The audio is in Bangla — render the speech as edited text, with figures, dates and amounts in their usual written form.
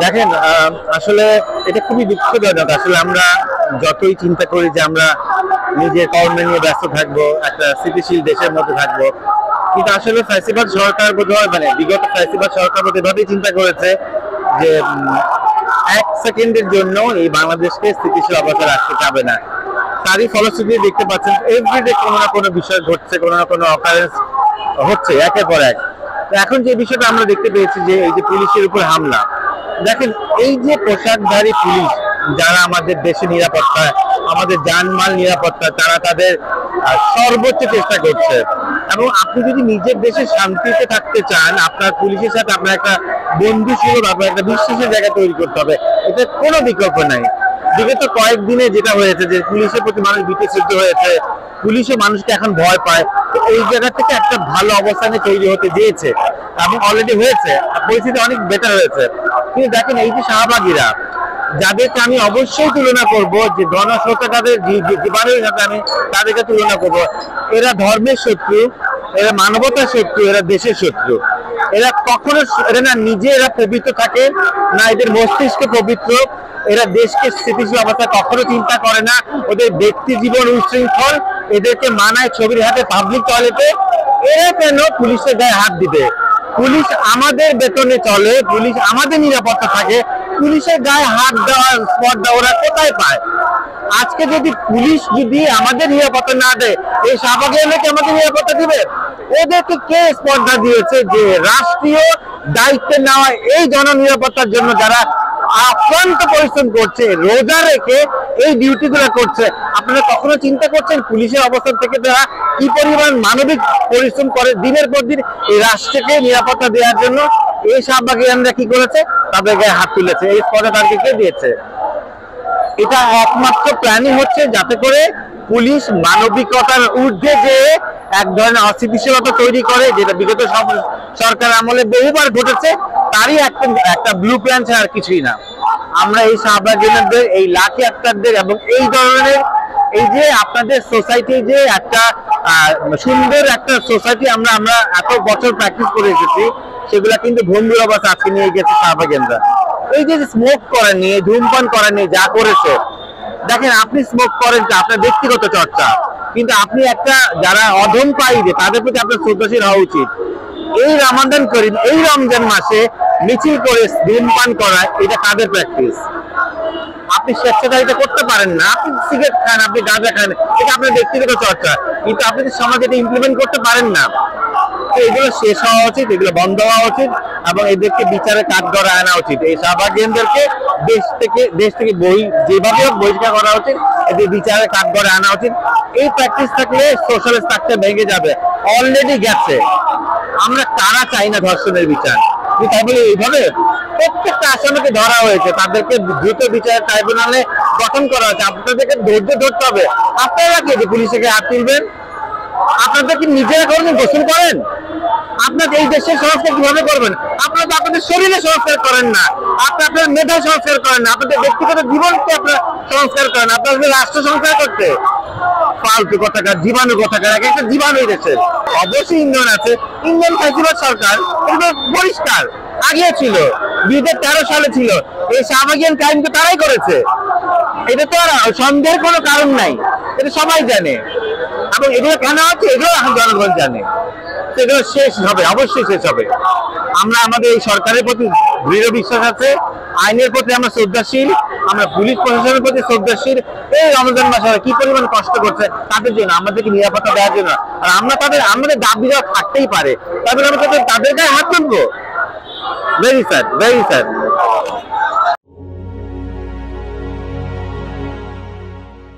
দেখেন আসলে এটা খুবই দুঃখজনক। আসলে আমরা যতই চিন্তা করি যে আমরা নিজের কর্মে নিয়ে ব্যস্ত থাকবো, একটা স্থিতিশীল দেশের মধ্যে থাকবো, কিন্তু আসলে ফ্যাসিবাদ সরকার বোধহয় বিগত ফ্যাসিবাদ সরকার বোধহয় এভাবেই চিন্তা করেছে যে এক সেকেন্ডের জন্য এই বাংলাদেশকে স্থিতিশীল অবস্থায় রাখতে যাবে না। তারই ফলশ্রুতি দেখতে পাচ্ছেন এভরিডে কোনো না কোনো বিষয় ঘটছে, কোনো না কোনো অকারেন্স হচ্ছে একের পর এক। এখন যে বিষয়টা আমরা দেখতে পেয়েছি যে এই যে পুলিশের উপর হামলা, দেখেন এই যে পোশাকধারী পুলিশ যারা আমাদের দেশে নিরাপত্তা, আমাদের জানমাল নিরাপত্তা, তারা তাদের সর্বোচ্চ চেষ্টা করছে। এবং আপনি যদি নিজের দেশে শান্তিতে থাকতে চান, আপনার পুলিশের সাথে আপনার একটা বন্ধুসুলভ, আপনার একটা বিশ্বাসের জায়গা তৈরি করতে হবে। এটা কোনো বিকল্প নাই। বিগত কয়েকদিনে যেটা হয়েছে যে পুলিশের প্রতি মানুষ ভীতিসিদ্ধ হয়েছে, পুলিশও মানুষকে এখন ভয় পায়। তো এই জায়গা থেকে একটা ভালো অবস্থানে তৈরি হতে চেয়েছে এবং অলরেডি হয়েছে, পরিস্থিতি অনেক বেটার হয়েছে। কিন্তু দেখেন এই যে শাহবাগীরা, যাদেরকে আমি অবশ্যই তুলনা করব, যে গণস্রোতা তাদের জীবনের সাথে আমি তাদেরকে তুলনা করব। এরা ধর্মের শত্রু, এরা মানবতার শত্রু, এরা দেশের শত্রু। এরা কখনো এরা না নিজে এরা পবিত্র থাকে, না এদের মস্তিষ্ক পবিত্র। এরা দেশকে স্থিতিশীল অবস্থা কখনো চিন্তা করে না। ওদের ব্যক্তি জীবন উচ্ছৃঙ্খল, এদেরকে মানায় ছবির হাতে পাবলিক টয়লেটে। এরা কেন পুলিশের গায়ে হাত দিবে? পুলিশ আমাদের বেতনে চলে, পুলিশ আমাদের নিরাপত্তা থাকে, পুলিশের গায়ে হাত দেওয়ার স্পর্ধা ওরা কোথায় পায়? আজকে যদি পুলিশ যদি আমাদের নিরাপত্তা না দেয়, এই শাহবাগী এলাকায় আমাদের নিরাপত্তা দিবে? ওদেরকে কে স্পর্ধা দিয়েছে যে রাষ্ট্রীয় দায়িত্বে নেওয়া এই জননিরাপত্তার জন্য যারা আক্রান্ত পরিশ্রম করছে, রোজা রেখে এই ডিউটি গুলো করছে? আপনারা কখনো চিন্তা করছেন পুলিশের অবস্থান থেকে তারা কি পরিমাণ মানবিক পরিশ্রম করে দিনের পর দিন এই রাষ্ট্রকে নিরাপত্তা দেওয়ার জন্য? এই শাহবাগীরা কি করেছে? তাদের গায়ে হাত তুলেছে। এই স্পর্ধা তাদেরকে কে দিয়েছে? এটা একমাত্র প্ল্যানই হচ্ছে যাতে করে পুলিশ মানবিকতার ঊর্ধ্বে যে এক ধরনের অস্থিতিশীলতা তৈরি করে, যেটা বিগত সরকার আমলে বহুবার ঘটেছে, তারই একটা ব্লু প্ল্যান ছাড়া আর কিছুই না। আমরা এই শাহবাগীদের, এই লাঠি আক্তারদের এবং এই ধরনের এই যে আপনাদের সোসাইটি যে একটা সুন্দর একটা সোসাইটি আমরা এত বছর প্র্যাকটিস করে এসেছি, সেগুলা কিন্তু ভঙ্গুর অবস্থা আজকে নিয়ে গেছে শাহবাগীরা। এই যে স্মোক করেন নিয়ে, ধূমপান করেন নিয়ে যা করেছে, দেখেন আপনি স্মোক করেন আপনার ব্যক্তিগত চর্চা, কিন্তু আপনি একটা যারা অধম পাইবে তাদের প্রতি আপনার শ্রদ্ধাশীল হওয়া উচিত। এই রমাদান করিম, এই রমজান মাসে মিছিল করে ধূমপান করা, এটা কাদের প্র্যাকটিস? আপনি স্বেচ্ছাচারিতা করতে পারেন না, আপনি সিগারেট খান, আপনি গাঁজা খান, এটা আপনার ব্যক্তিগত চর্চা, কিন্তু আপনি সমাজে এটা ইমপ্লিমেন্ট করতে পারেন না। এগুলো শেষ হওয়া উচিত, এগুলো বন্ধ হওয়া উচিত এবং এদেরকে বিচারে কাঠগড়া আনা উচিত। এই শাহবাগীদেরকে দেশ থেকে যেভাবে হোক বহিষ্কার করা উচিত, এদের বিচারে কাঠগড়া আনা উচিত। এই প্র্যাকটিস থাকলে সোশ্যাল স্ট্রাকচার ভেঙে যাবে, অলরেডি গেছে। আমরা কারা চাই না ধর্ষণের বিচার, তাই বলে এইভাবে প্রত্যেকটা আসামিকে ধরা হয়েছে, তাদেরকে দ্রুত বিচার ট্রাইব্যুনালে গঠন করা হয়েছে। আপনাদেরকে ধৈর্য ধরতে হবে। আপনারা কি পুলিশকে হাত তুলবেন? আপনাদের কি নিজেরা করেন, গোসল করেন? আপনাদের এই দেশের সংস্কার কিভাবে করবেন? আপনারা তো আপনাদের শরীরে সংস্কার করেন না, আপনার মেধা সংস্কার করেন না, আপনাদের ব্যক্তিগত জীবনকে আপনারা সংস্কার করেন, আপনাদের রাষ্ট্র সংস্কার করতে ফালতু কথাকার, জীবাণু কথাকার, এক একটা জীবাণু দেশের। অবশ্যই ইন্ধন আছে, ইন্ধন ফ্যাসিবাদ সরকার, কিন্তু পরিষ্কার আগেও ছিল, 2013 সালে ছিল। এই শাহবাগী ক্রাইম তো তারাই করেছে, এটা তো আর সন্দেহের কোনো কারণ নাই, এটা সবাই জানে। এবং এগুলো কেন হচ্ছে এগুলো এখন জনগণ জানে। এগুলো শেষ হবে, অবশ্যই শেষ হবে। আমরা আমাদের এই সরকারের প্রতি দৃঢ় বিশ্বাস আছে, আইনের প্রতি আমরা শ্রদ্ধাশীল, আমরা পুলিশ প্রশাসনের প্রতি শ্রদ্ধাশীল। এই রমজান মাসে কি পরিমাণ কষ্ট করছে তাদের জন্য, আমাদেরকে নিরাপত্তা দেওয়ার জন্য। আর আমরা আমাদের দাবি দেওয়া থাকতেই পারে, তারপরে আমরা তাদের গায়ে হাত তুলবো? Very sad, very sad.